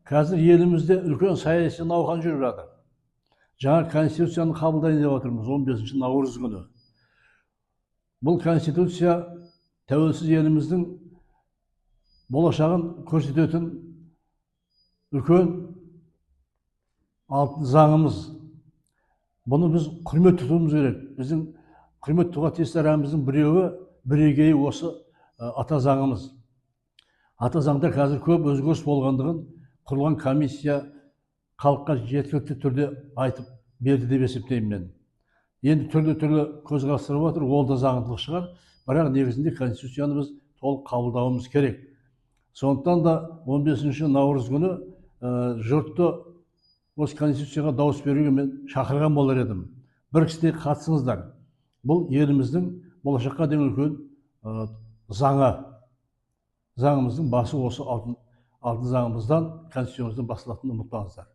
Қазір елімізде үлкен саяси науқан жүріп жатыр. Жаңа конституцияны қабылдайын деп отырмыз 15 наурыз күні. Бұл конституция тәуелсіз еліміздің болашағын көрсететін үлкен алтын заңымыз. Бұны біз құрмет тұтуымыз керек. Біздің құрмет тұтуға тиісті рәміздің бірегейі осы ата заңымыз. Ата заңда қазір көп өзгеріс болғандығын құрылған комиссия халыққа жеткілікті түрде айтып берді деп есептеймін мен. Енді түрлі көзқарастар отыр, ол да заңдылық шығар, бірақ негізінде конституцияны біз толық қабылдауымыз керек. Сондықтан да 15 наурыз күні жұртты осы конституцияға дауыс беруге мен шақырған болар едім. Бір кісідей қатысыңыздар. Бұл еліміздің болашаққа деген үлкен заңымыздың басы осы алтын заңымыздан, конституциямыздан басталатынын ұмытпаңыздар.